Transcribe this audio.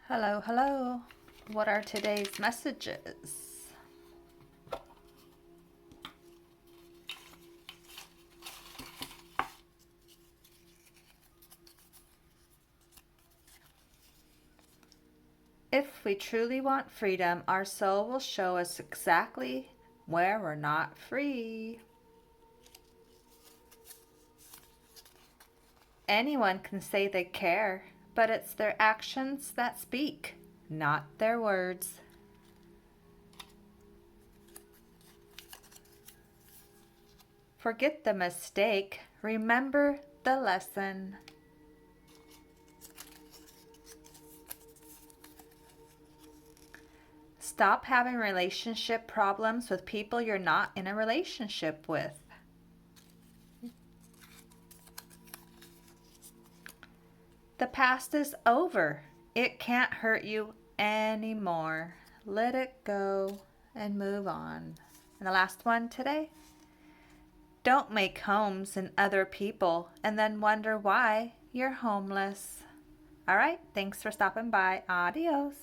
Hello, hello. What are today's messages? If we truly want freedom, our soul will show us exactly where we're not free. Anyone can say they care, but it's their actions that speak, not their words. Forget the mistake. Remember the lesson. Stop having relationship problems with people you're not in a relationship with. The past is over. It can't hurt you anymore. Let it go and move on. And the last one today. Don't make homes in other people and then wonder why you're homeless. All right, thanks for stopping by. Adios.